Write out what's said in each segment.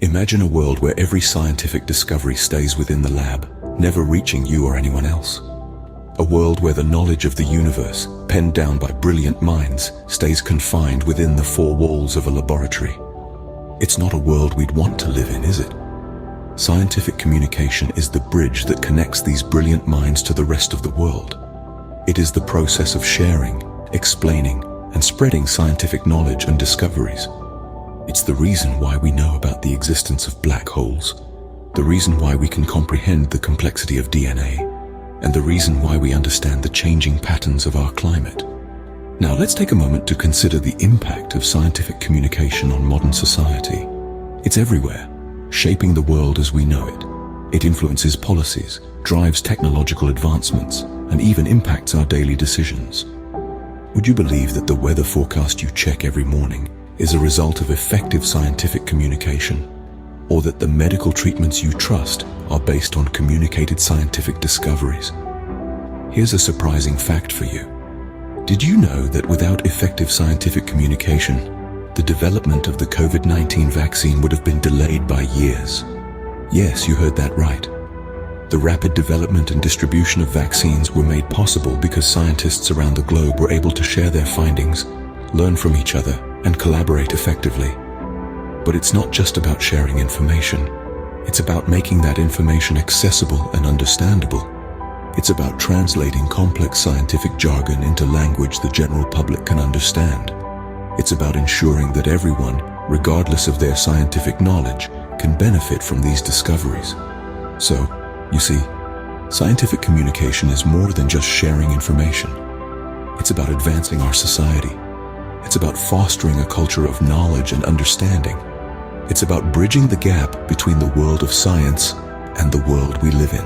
Imagine a world where every scientific discovery stays within the lab, never reaching you or anyone else. A world where the knowledge of the universe, penned down by brilliant minds, stays confined within the four walls of a laboratory. It's not a world we'd want to live in, is it? Scientific communication is the bridge that connects these brilliant minds to the rest of the world. It is the process of sharing, explaining, and spreading scientific knowledge and discoveries. It's the reason why we know about the existence of black holes, the reason why we can comprehend the complexity of DNA, and the reason why we understand the changing patterns of our climate. Now let's take a moment to consider the impact of scientific communication on modern society. It's everywhere, shaping the world as we know it. It influences policies, drives technological advancements, and even impacts our daily decisions. Would you believe that the weather forecast you check every morning is a result of effective scientific communication? Or that the medical treatments you trust are based on communicated scientific discoveries? Here's a surprising fact for you. Did you know that without effective scientific communication, the development of the COVID-19 vaccine would have been delayed by years? Yes, you heard that right. The rapid development and distribution of vaccines were made possible because scientists around the globe were able to share their findings, learn from each other, and collaborate effectively. But it's not just about sharing information. It's about making that information accessible and understandable. It's about translating complex scientific jargon into language the general public can understand. It's about ensuring that everyone, regardless of their scientific knowledge, can benefit from these discoveries. So, you see, scientific communication is more than just sharing information. It's about advancing our society. It's about fostering a culture of knowledge and understanding. It's about bridging the gap between the world of science and the world we live in.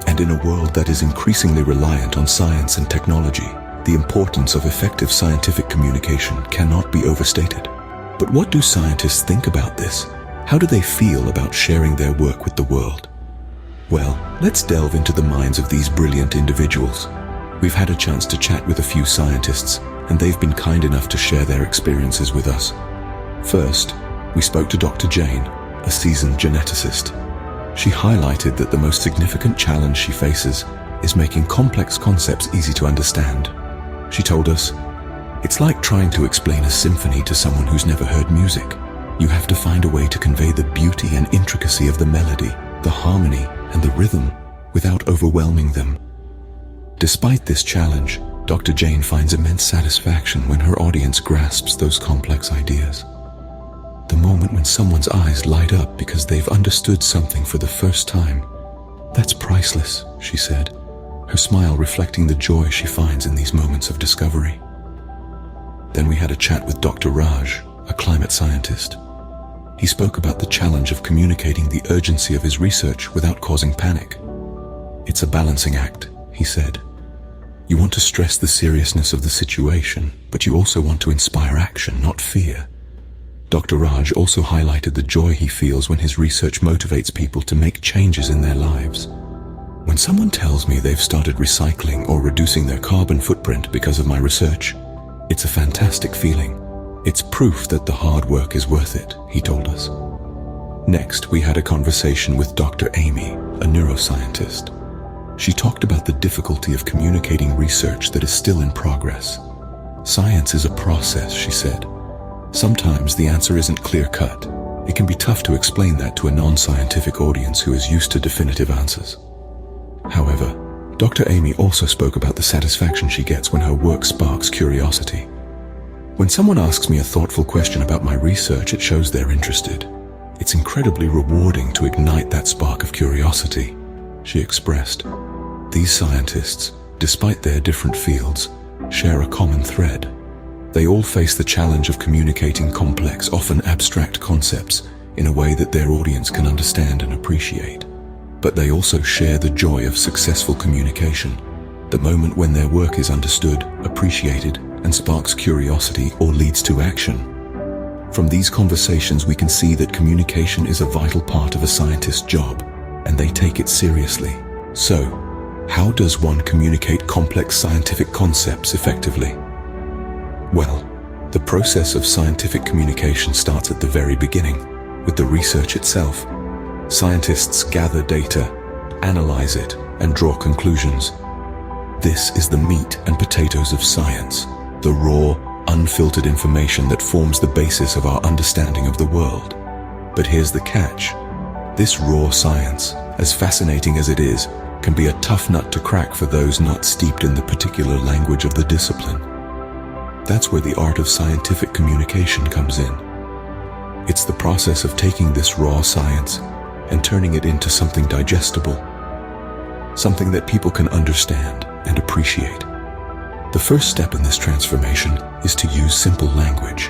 And in a world that is increasingly reliant on science and technology, the importance of effective scientific communication cannot be overstated. But what do scientists think about this? How do they feel about sharing their work with the world? Well, let's delve into the minds of these brilliant individuals. We've had a chance to chat with a few scientists, and they've been kind enough to share their experiences with us. First, we spoke to Dr. Jane, a seasoned geneticist. She highlighted that the most significant challenge she faces is making complex concepts easy to understand. She told us, "It's like trying to explain a symphony to someone who's never heard music. You have to find a way to convey the beauty and intricacy of the melody, the harmony, and the rhythm without overwhelming them." Despite this challenge, Dr. Jane finds immense satisfaction when her audience grasps those complex ideas. The moment when someone's eyes light up because they've understood something for the first time, that's priceless, she said, her smile reflecting the joy she finds in these moments of discovery. Then we had a chat with Dr. Raj, a climate scientist. He spoke about the challenge of communicating the urgency of his research without causing panic. "It's a balancing act," he said. "You want to stress the seriousness of the situation, but you also want to inspire action, not fear." Dr. Raj also highlighted the joy he feels when his research motivates people to make changes in their lives. "When someone tells me they've started recycling or reducing their carbon footprint because of my research, it's a fantastic feeling. It's proof that the hard work is worth it," he told us. Next, we had a conversation with Dr. Amy, a neuroscientist. She talked about the difficulty of communicating research that is still in progress. "Science is a process," she said. "Sometimes the answer isn't clear-cut. It can be tough to explain that to a non-scientific audience who is used to definitive answers." However, Dr. Amy also spoke about the satisfaction she gets when her work sparks curiosity. "When someone asks me a thoughtful question about my research, it shows they're interested. It's incredibly rewarding to ignite that spark of curiosity," she expressed. These scientists, despite their different fields, share a common thread. They all face the challenge of communicating complex, often abstract concepts in a way that their audience can understand and appreciate. But they also share the joy of successful communication, the moment when their work is understood, appreciated, and sparks curiosity or leads to action. From these conversations, we can see that communication is a vital part of a scientist's job, and they take it seriously. So, how does one communicate complex scientific concepts effectively? Well, the process of scientific communication starts at the very beginning, with the research itself. Scientists gather data, analyze it, and draw conclusions. This is the meat and potatoes of science, the raw, unfiltered information that forms the basis of our understanding of the world. But here's the catch. This raw science, as fascinating as it is, can be a tough nut to crack for those not steeped in the particular language of the discipline. That's where the art of scientific communication comes in. It's the process of taking this raw science and turning it into something digestible, something that people can understand and appreciate. The first step in this transformation is to use simple language.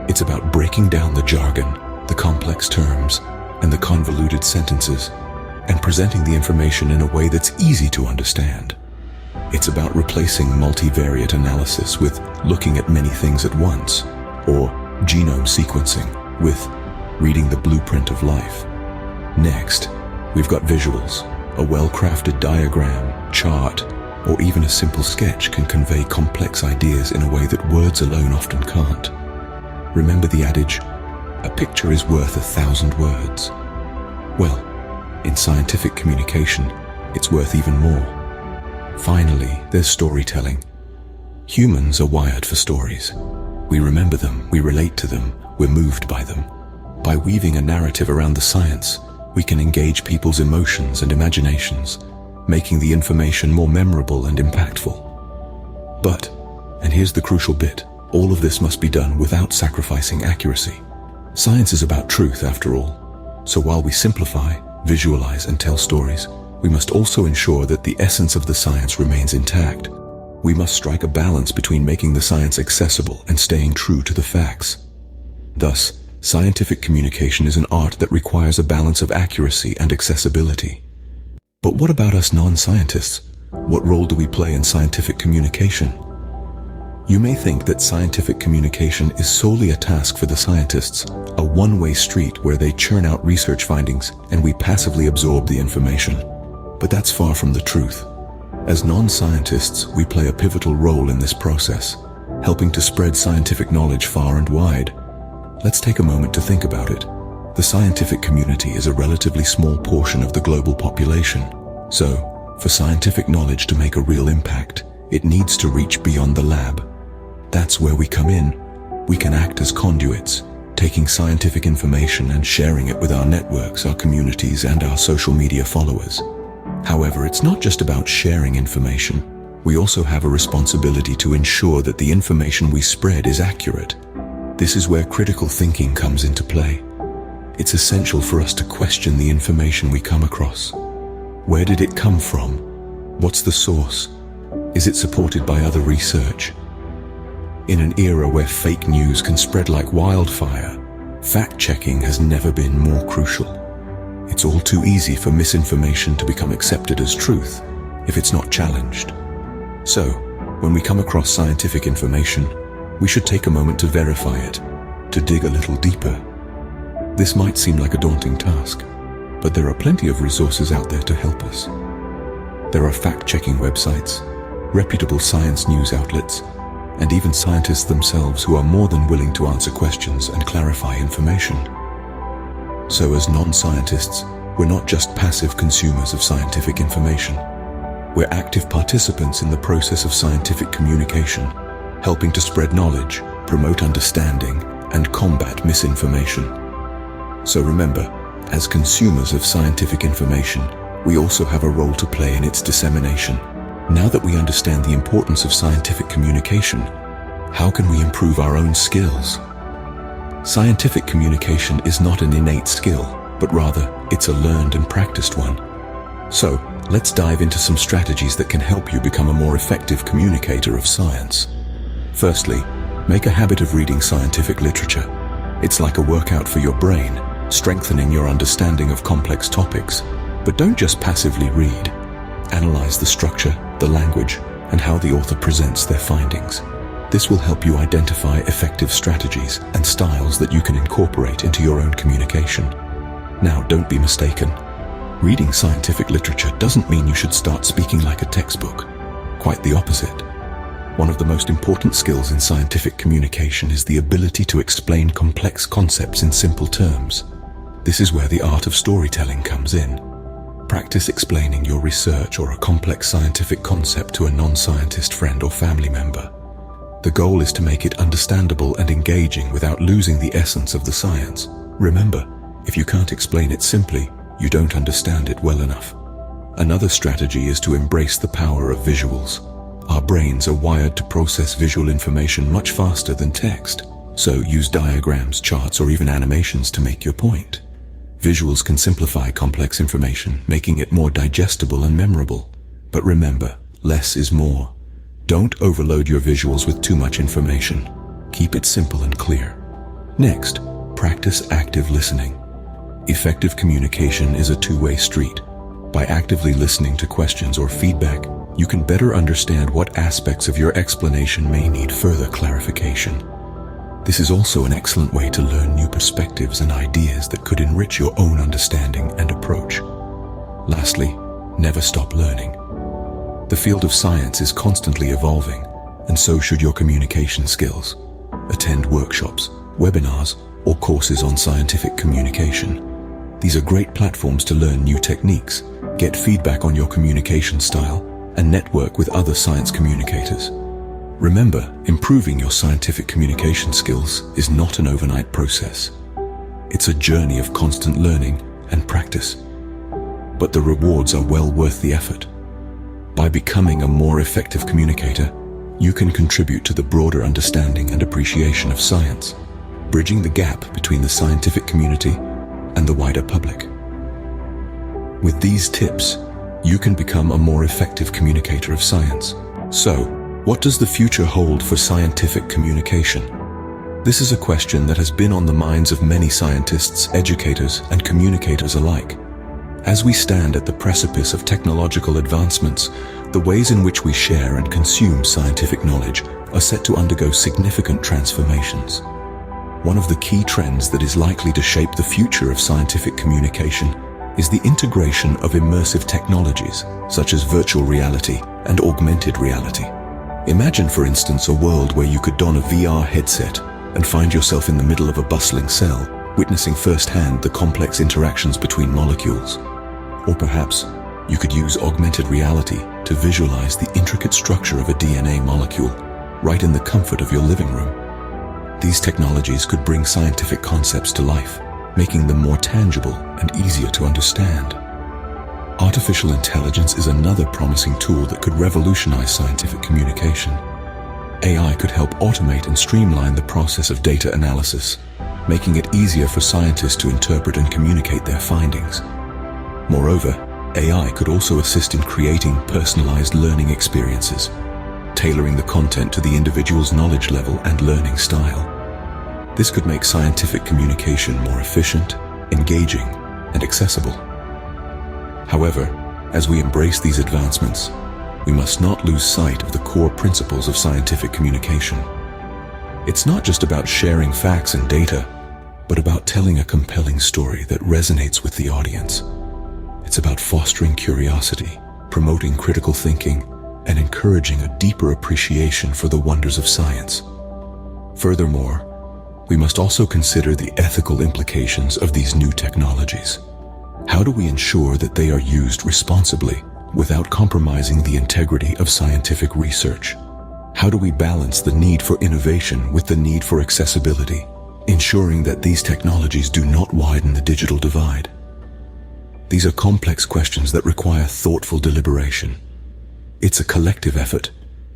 It's about breaking down the jargon, the complex terms, and the convoluted sentences, and presenting the information in a way that's easy to understand. It's about replacing multivariate analysis with looking at many things at once, or genome sequencing with reading the blueprint of life. Next, we've got visuals. A well-crafted diagram, chart, or even a simple sketch can convey complex ideas in a way that words alone often can't. Remember the adage, a picture is worth 1,000 words. Well, in scientific communication, it's worth even more. Finally, there's storytelling. Humans are wired for stories. We remember them, we relate to them, we're moved by them. By weaving a narrative around the science, we can engage people's emotions and imaginations, making the information more memorable and impactful. But, and here's the crucial bit, all of this must be done without sacrificing accuracy. Science is about truth, after all. So while we simplify, visualize, and tell stories, we must also ensure that the essence of the science remains intact. We must strike a balance between making the science accessible and staying true to the facts. Thus, scientific communication is an art that requires a balance of accuracy and accessibility. But what about us non-scientists? What role do we play in scientific communication? You may think that scientific communication is solely a task for the scientists, a one-way street where they churn out research findings and we passively absorb the information. But that's far from the truth. As non-scientists, we play a pivotal role in this process, helping to spread scientific knowledge far and wide. Let's take a moment to think about it. The scientific community is a relatively small portion of the global population. So, for scientific knowledge to make a real impact, it needs to reach beyond the lab. That's where we come in. We can act as conduits, taking scientific information and sharing it with our networks, our communities, and our social media followers. However, it's not just about sharing information. We also have a responsibility to ensure that the information we spread is accurate. This is where critical thinking comes into play. It's essential for us to question the information we come across. Where did it come from? What's the source? Is it supported by other research? In an era where fake news can spread like wildfire, fact-checking has never been more crucial. It's all too easy for misinformation to become accepted as truth if it's not challenged. So, when we come across scientific information, we should take a moment to verify it, to dig a little deeper. This might seem like a daunting task, but there are plenty of resources out there to help us. There are fact-checking websites, reputable science news outlets, and even scientists themselves who are more than willing to answer questions and clarify information. So as non-scientists, we're not just passive consumers of scientific information. We're active participants in the process of scientific communication, helping to spread knowledge, promote understanding, and combat misinformation. So remember, as consumers of scientific information, we also have a role to play in its dissemination. Now that we understand the importance of scientific communication, how can we improve our own skills? Scientific communication is not an innate skill, but rather it's a learned and practiced one. So, let's dive into some strategies that can help you become a more effective communicator of science. Firstly, make a habit of reading scientific literature. It's like a workout for your brain, strengthening your understanding of complex topics. But don't just passively read. Analyze the structure, the language, and how the author presents their findings. This will help you identify effective strategies and styles that you can incorporate into your own communication. Now, don't be mistaken. Reading scientific literature doesn't mean you should start speaking like a textbook. Quite the opposite. One of the most important skills in scientific communication is the ability to explain complex concepts in simple terms. This is where the art of storytelling comes in. Practice explaining your research or a complex scientific concept to a non-scientist friend or family member. The goal is to make it understandable and engaging without losing the essence of the science. Remember, if you can't explain it simply, you don't understand it well enough. Another strategy is to embrace the power of visuals. Our brains are wired to process visual information much faster than text, so use diagrams, charts, or even animations to make your point. Visuals can simplify complex information, making it more digestible and memorable. But remember, less is more. Don't overload your visuals with too much information. Keep it simple and clear. Next, practice active listening. Effective communication is a two-way street. By actively listening to questions or feedback, you can better understand what aspects of your explanation may need further clarification. This is also an excellent way to learn new perspectives and ideas that could enrich your own understanding and approach. Lastly, never stop learning. The field of science is constantly evolving, and so should your communication skills. Attend workshops, webinars, or courses on scientific communication. These are great platforms to learn new techniques, get feedback on your communication style, and network with other science communicators. Remember, improving your scientific communication skills is not an overnight process. It's a journey of constant learning and practice. But the rewards are well worth the effort. By becoming a more effective communicator, you can contribute to the broader understanding and appreciation of science, bridging the gap between the scientific community and the wider public. With these tips, you can become a more effective communicator of science. So, what does the future hold for scientific communication? This is a question that has been on the minds of many scientists, educators, and communicators alike. As we stand at the precipice of technological advancements, the ways in which we share and consume scientific knowledge are set to undergo significant transformations. One of the key trends that is likely to shape the future of scientific communication is the integration of immersive technologies, such as virtual reality and augmented reality. Imagine, for instance, a world where you could don a VR headset and find yourself in the middle of a bustling cell, witnessing firsthand the complex interactions between molecules. Or perhaps you could use augmented reality to visualize the intricate structure of a DNA molecule right in the comfort of your living room. These technologies could bring scientific concepts to life, making them more tangible and easier to understand. Artificial intelligence is another promising tool that could revolutionize scientific communication. AI could help automate and streamline the process of data analysis, making it easier for scientists to interpret and communicate their findings. Moreover, AI could also assist in creating personalized learning experiences, tailoring the content to the individual's knowledge level and learning style. This could make scientific communication more efficient, engaging, and accessible. However, as we embrace these advancements, we must not lose sight of the core principles of scientific communication. It's not just about sharing facts and data, but about telling a compelling story that resonates with the audience. It's about fostering curiosity, promoting critical thinking, and encouraging a deeper appreciation for the wonders of science. Furthermore, we must also consider the ethical implications of these new technologies. How do we ensure that they are used responsibly without compromising the integrity of scientific research? How do we balance the need for innovation with the need for accessibility, ensuring that these technologies do not widen the digital divide? These are complex questions that require thoughtful deliberation. It's a collective effort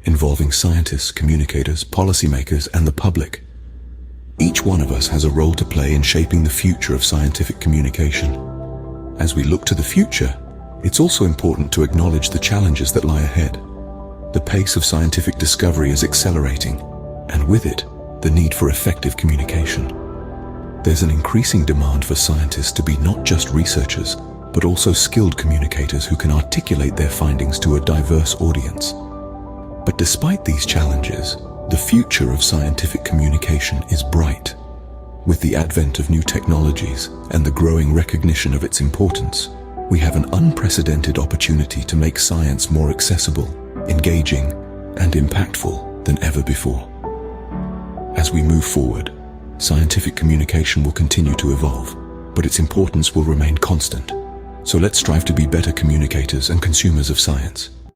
involving scientists, communicators, policymakers, and the public. Each one of us has a role to play in shaping the future of scientific communication. As we look to the future, it's also important to acknowledge the challenges that lie ahead. The pace of scientific discovery is accelerating, and with it, the need for effective communication. There's an increasing demand for scientists to be not just researchers, but also skilled communicators who can articulate their findings to a diverse audience. But despite these challenges, the future of scientific communication is bright. With the advent of new technologies and the growing recognition of its importance, we have an unprecedented opportunity to make science more accessible, engaging, and impactful than ever before. As we move forward, scientific communication will continue to evolve, but its importance will remain constant. So let's strive to be better communicators and consumers of science.